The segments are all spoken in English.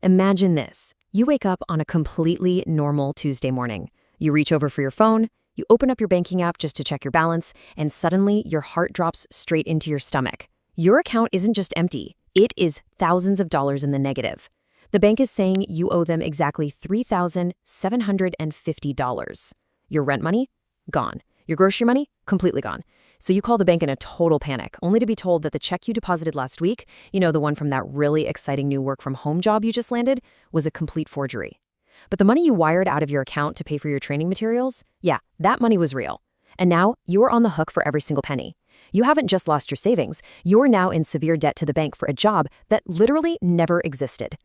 Imagine this. You wake up on a completely normal Tuesday morning. You reach over for your phone, you open up your banking app just to check your balance, and suddenly your heart drops straight into your stomach. Your account isn't just empty, it is thousands of dollars in the negative. The bank is saying you owe them exactly $3,750. Your rent money? Gone. Your grocery money? Completely gone. So you call the bank in a total panic, only to be told that the check you deposited last week, the one from that really exciting new work-from-home job you just landed, was a complete forgery. But the money you wired out of your account to pay for your training materials, yeah, that money was real. And now you're on the hook for every single penny. You haven't just lost your savings, you're now in severe debt to the bank for a job that literally never existed.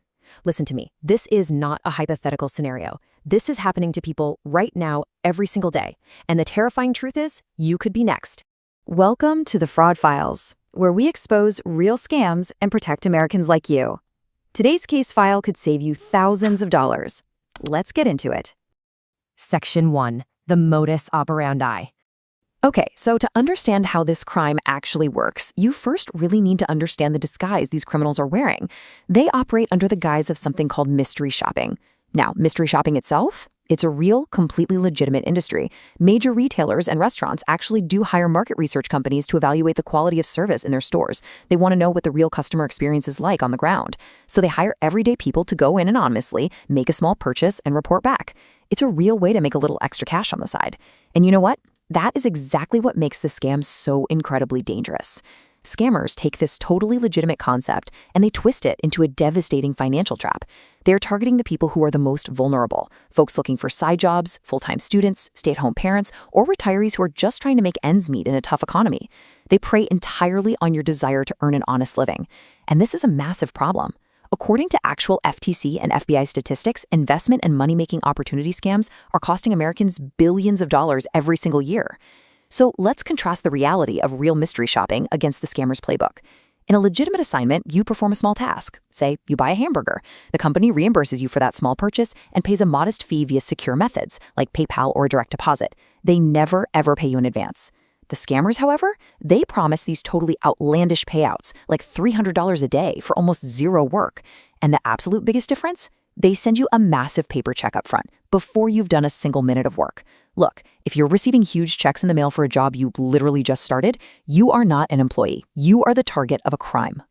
Listen to me, this is not a hypothetical scenario. This is happening to people right now, every single day. And the terrifying truth is, you could be next. Welcome to the Fraud Files, where we expose real scams and protect Americans like you. Today's case file could save you thousands of dollars. Let's get into it. Section 1. The modus operandi. Okay, so to understand how this crime actually works, you first really need to understand the disguise these criminals are wearing. They operate under the guise of something called mystery shopping. Now, mystery shopping itself? It's a real, completely legitimate industry. Major retailers and restaurants actually do hire market research companies to evaluate the quality of service in their stores. They want to know what the real customer experience is like on the ground. So they hire everyday people to go in anonymously, make a small purchase, and report back. It's a real way to make a little extra cash on the side. And you know what? That is exactly what makes the scam so incredibly dangerous. Scammers take this totally legitimate concept and they twist it into a devastating financial trap. They're targeting the people who are the most vulnerable, folks looking for side jobs, full-time students, stay-at-home parents, or retirees who are just trying to make ends meet in a tough economy. They prey entirely on your desire to earn an honest living. And this is a massive problem. According to actual FTC and FBI statistics, investment and money-making opportunity scams are costing Americans billions of dollars every single year. So let's contrast the reality of real mystery shopping against the scammer's playbook. In a legitimate assignment, you perform a small task. Say, you buy a hamburger. The company reimburses you for that small purchase and pays a modest fee via secure methods, like PayPal or direct deposit. They never, ever pay you in advance. The scammers, however, they promise these totally outlandish payouts, like $300 a day for almost zero work. And the absolute biggest difference? They send you a massive paper check up front, before you've done a single minute of work. Look, if you're receiving huge checks in the mail for a job you literally just started, you are not an employee. You are the target of a crime.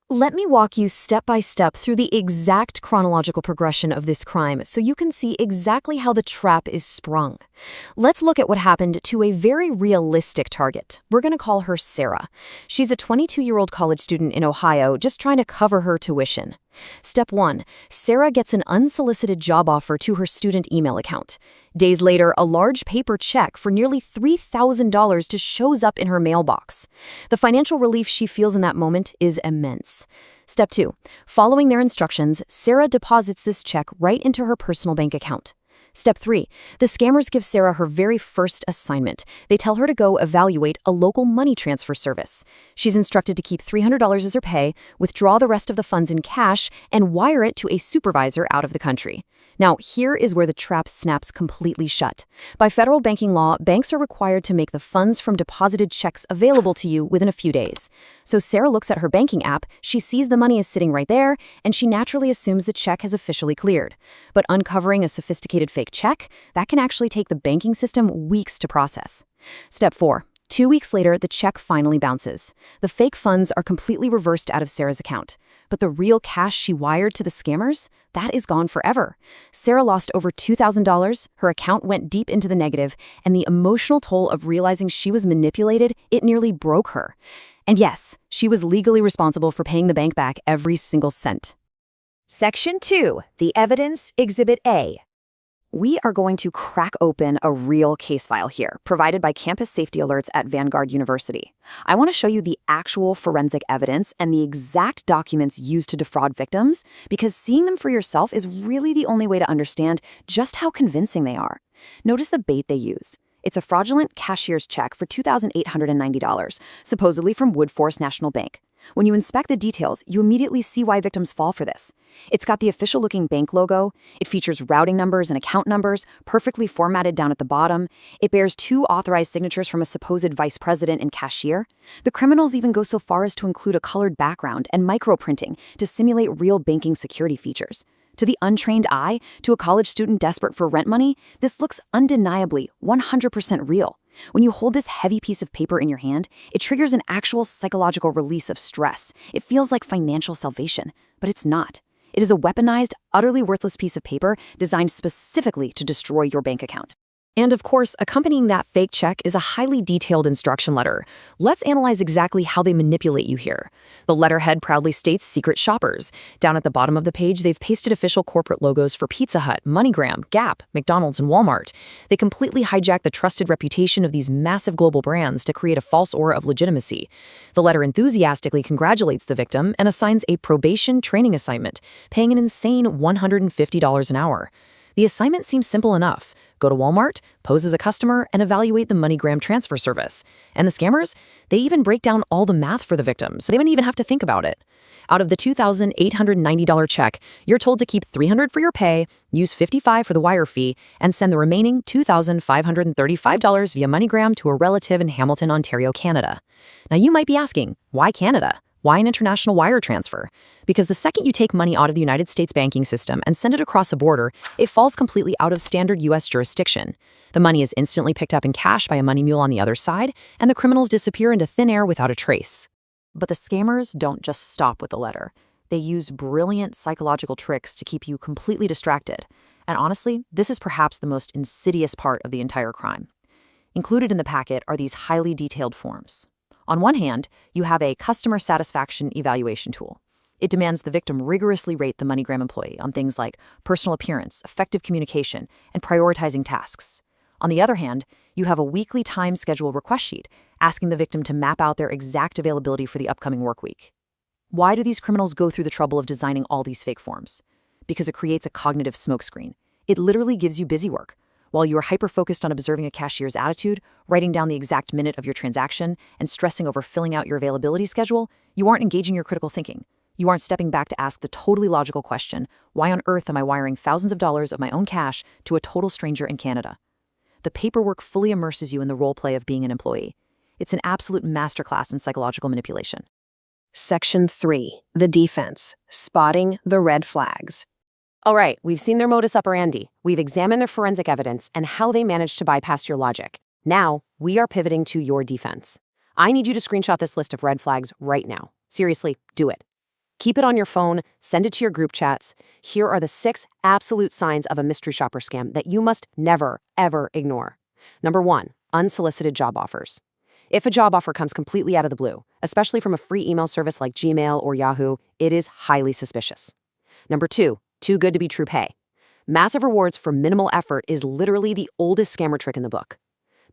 Let me walk you step by step through the exact chronological progression of this crime so you can see exactly how the trap is sprung. Let's look at what happened to a very realistic target. We're going to call her Sarah. She's a 22-year-old college student in Ohio just trying to cover her tuition. Step 1. Sarah gets an unsolicited job offer to her student email account. Days later, a large paper check for nearly $3,000 just shows up in her mailbox. The financial relief she feels in that moment is immense. Step 2. Following their instructions, Sarah deposits this check right into her personal bank account. Step 3. The scammers give Sarah her very first assignment. They tell her to go evaluate a local money transfer service. She's instructed to keep $300 as her pay, withdraw the rest of the funds in cash, and wire it to a supervisor out of the country. Now, here is where the trap snaps completely shut. By federal banking law, banks are required to make the funds from deposited checks available to you within a few days. So Sarah looks at her banking app, she sees the money is sitting right there, and she naturally assumes the check has officially cleared. But uncovering a sophisticated fake check, that can actually take the banking system weeks to process. Step 4. 2 weeks later, the check finally bounces. The fake funds are completely reversed out of Sarah's account. But the real cash she wired to the scammers, that is gone forever. Sarah lost over $2,000, her account went deep into the negative, and the emotional toll of realizing she was manipulated, it nearly broke her. And yes, she was legally responsible for paying the bank back every single cent. Section 2. The Evidence, Exhibit A. We are going to crack open a real case file here, provided by Campus Safety Alerts at Vanguard University. I want to show you the actual forensic evidence and the exact documents used to defraud victims, because seeing them for yourself is really the only way to understand just how convincing they are. Notice the bait they use. It's a fraudulent cashier's check for $2,890, supposedly from Woodforest National Bank. When you inspect the details, you immediately see why victims fall for this. It's got the official-looking bank logo, it features routing numbers and account numbers, perfectly formatted down at the bottom, it bears 2 authorized signatures from a supposed vice president and cashier. The criminals even go so far as to include a colored background and microprinting to simulate real banking security features. To the untrained eye, to a college student desperate for rent money, this looks undeniably 100% real. When you hold this heavy piece of paper in your hand, it triggers an actual psychological release of stress. It feels like financial salvation, but it's not. It is a weaponized, utterly worthless piece of paper designed specifically to destroy your bank account. And of course, accompanying that fake check is a highly detailed instruction letter. Let's analyze exactly how they manipulate you here. The letterhead proudly states secret shoppers. Down at the bottom of the page, they've pasted official corporate logos for Pizza Hut, MoneyGram, Gap, McDonald's, and Walmart. They completely hijack the trusted reputation of these massive global brands to create a false aura of legitimacy. The letter enthusiastically congratulates the victim and assigns a probation training assignment, paying an insane $150 an hour. The assignment seems simple enough. Go to Walmart, pose as a customer, and evaluate the MoneyGram transfer service. And the scammers? They even break down all the math for the victim, so they don't even have to think about it. Out of the $2,890 check, you're told to keep $300 for your pay, use $55 for the wire fee, and send the remaining $2,535 via MoneyGram to a relative in Hamilton, Ontario, Canada. Now you might be asking, why Canada? Why an international wire transfer? Because the second you take money out of the United States banking system and send it across a border, it falls completely out of standard U.S. jurisdiction. The money is instantly picked up in cash by a money mule on the other side, and the criminals disappear into thin air without a trace. But the scammers don't just stop with the letter. They use brilliant psychological tricks to keep you completely distracted. And honestly, this is perhaps the most insidious part of the entire crime. Included in the packet are these highly detailed forms. On one hand, you have a customer satisfaction evaluation tool. It demands the victim rigorously rate the MoneyGram employee on things like personal appearance, effective communication, and prioritizing tasks. On the other hand, you have a weekly time schedule request sheet asking the victim to map out their exact availability for the upcoming work week. Why do these criminals go through the trouble of designing all these fake forms? Because it creates a cognitive smokescreen. It literally gives you busy work. While you are hyper-focused on observing a cashier's attitude, writing down the exact minute of your transaction, and stressing over filling out your availability schedule, you aren't engaging your critical thinking. You aren't stepping back to ask the totally logical question, why on earth am I wiring thousands of dollars of my own cash to a total stranger in Canada? The paperwork fully immerses you in the role play of being an employee. It's an absolute masterclass in psychological manipulation. Section 3. The defense. Spotting the red flags. All right, we've seen their modus operandi. We've examined their forensic evidence and how they managed to bypass your logic. Now, we are pivoting to your defense. I need you to screenshot this list of red flags right now. Seriously, do it. Keep it on your phone, send it to your group chats. Here are the 6 absolute signs of a mystery shopper scam that you must never, ever ignore. Number 1, unsolicited job offers. If a job offer comes completely out of the blue, especially from a free email service like Gmail or Yahoo, it is highly suspicious. Number 2, too good to be true pay. Massive rewards for minimal effort is literally the oldest scammer trick in the book.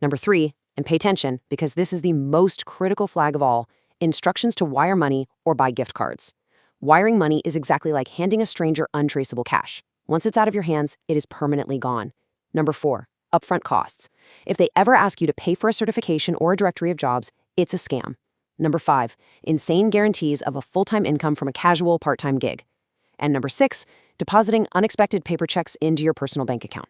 Number 3, and pay attention because this is the most critical flag of all, instructions to wire money or buy gift cards. Wiring money is exactly like handing a stranger untraceable cash. Once it's out of your hands, it is permanently gone. Number 4, upfront costs. If they ever ask you to pay for a certification or a directory of jobs, it's a scam. Number 5, insane guarantees of a full-time income from a casual part-time gig. And number 6, depositing unexpected paper checks into your personal bank account.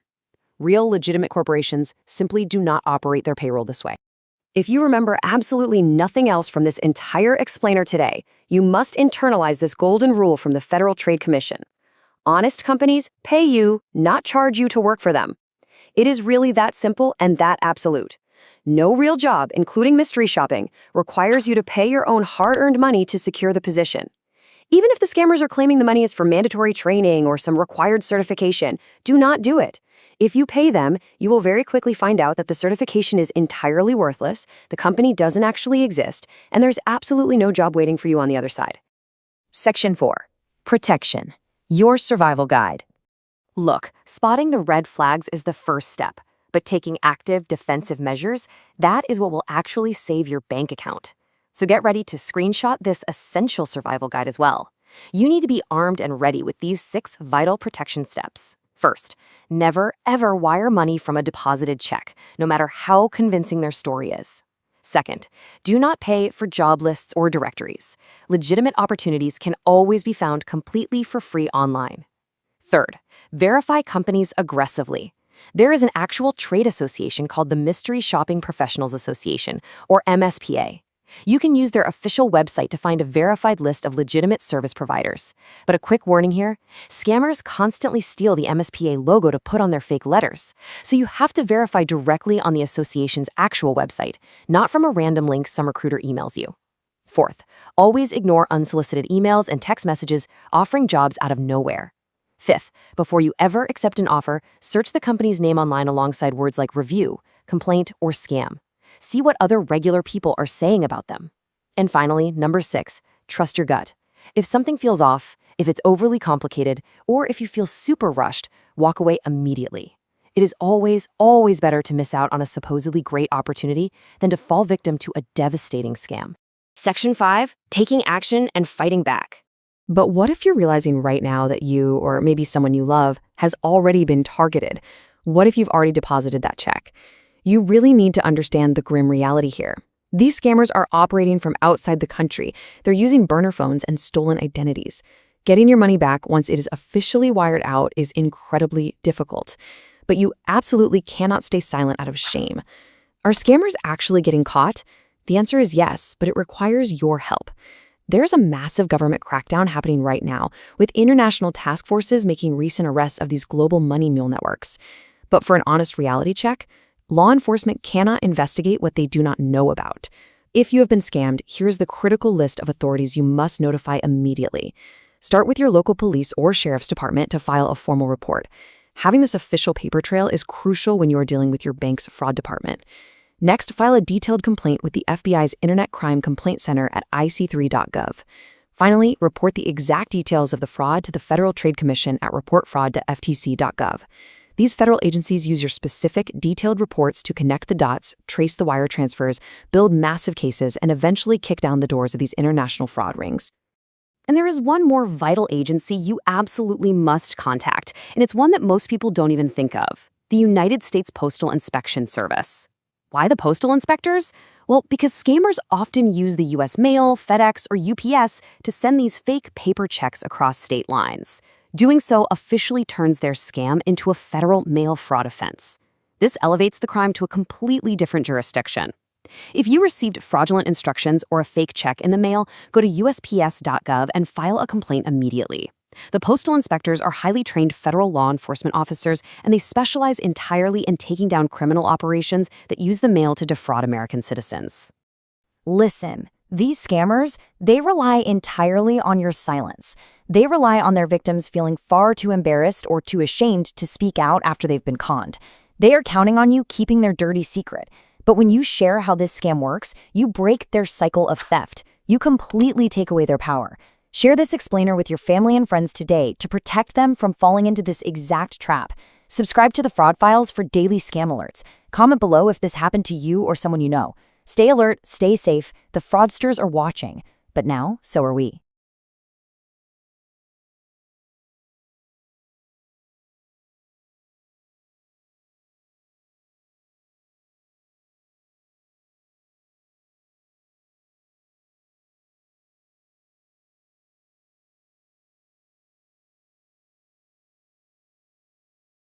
Real, legitimate corporations simply do not operate their payroll this way. If you remember absolutely nothing else from this entire explainer today, you must internalize this golden rule from the Federal Trade Commission. Honest companies pay you, not charge you to work for them. It is really that simple and that absolute. No real job, including mystery shopping, requires you to pay your own hard-earned money to secure the position. Even if the scammers are claiming the money is for mandatory training or some required certification, do not do it. If you pay them, you will very quickly find out that the certification is entirely worthless, the company doesn't actually exist, and there's absolutely no job waiting for you on the other side. Section 4. Protection. Your survival guide. Look, spotting the red flags is the first step, but taking active defensive measures, that is what will actually save your bank account. So get ready to screenshot this essential survival guide as well. You need to be armed and ready with these 6 vital protection steps. First, never, ever wire money from a deposited check, no matter how convincing their story is. Second, do not pay for job lists or directories. Legitimate opportunities can always be found completely for free online. Third, verify companies aggressively. There is an actual trade association called the Mystery Shopping Professionals Association, or MSPA. You can use their official website to find a verified list of legitimate service providers. But a quick warning here, scammers constantly steal the MSPA logo to put on their fake letters. So you have to verify directly on the association's actual website, not from a random link some recruiter emails you. Fourth, always ignore unsolicited emails and text messages offering jobs out of nowhere. Fifth, before you ever accept an offer, search the company's name online alongside words like review, complaint, or scam. See what other regular people are saying about them. And finally, number 6, trust your gut. If something feels off, if it's overly complicated, or if you feel super rushed, walk away immediately. It is always, always better to miss out on a supposedly great opportunity than to fall victim to a devastating scam. Section 5, taking action and fighting back. But what if you're realizing right now that you, or maybe someone you love, has already been targeted? What if you've already deposited that check? You really need to understand the grim reality here. These scammers are operating from outside the country. They're using burner phones and stolen identities. Getting your money back once it is officially wired out is incredibly difficult. But you absolutely cannot stay silent out of shame. Are scammers actually getting caught? The answer is yes, but it requires your help. There's a massive government crackdown happening right now, with international task forces making recent arrests of these global money mule networks. But for an honest reality check, law enforcement cannot investigate what they do not know about. If you have been scammed, here's the critical list of authorities you must notify immediately. Start with your local police or sheriff's department to file a formal report. Having this official paper trail is crucial when you are dealing with your bank's fraud department. Next, file a detailed complaint with the FBI's Internet Crime Complaint Center at ic3.gov. Finally, report the exact details of the fraud to the Federal Trade Commission at reportfraud.ftc.gov. These federal agencies use your specific, detailed reports to connect the dots, trace the wire transfers, build massive cases, and eventually kick down the doors of these international fraud rings. And there is one more vital agency you absolutely must contact, and it's one that most people don't even think of: the United States Postal Inspection Service. Why the postal inspectors? Well, because scammers often use the U.S. Mail, FedEx, or UPS to send these fake paper checks across state lines. Doing so officially turns their scam into a federal mail fraud offense. This elevates the crime to a completely different jurisdiction. If you received fraudulent instructions or a fake check in the mail, go to USPS.gov and file a complaint immediately. The postal inspectors are highly trained federal law enforcement officers, and they specialize entirely in taking down criminal operations that use the mail to defraud American citizens. Listen, these scammers, they rely entirely on your silence. They rely on their victims feeling far too embarrassed or too ashamed to speak out after they've been conned. They are counting on you keeping their dirty secret. But when you share how this scam works, you break their cycle of theft. You completely take away their power. Share this explainer with your family and friends today to protect them from falling into this exact trap. Subscribe to the Fraud Files for daily scam alerts. Comment below if this happened to you or someone you know. Stay alert, stay safe. The fraudsters are watching. But now, so are we.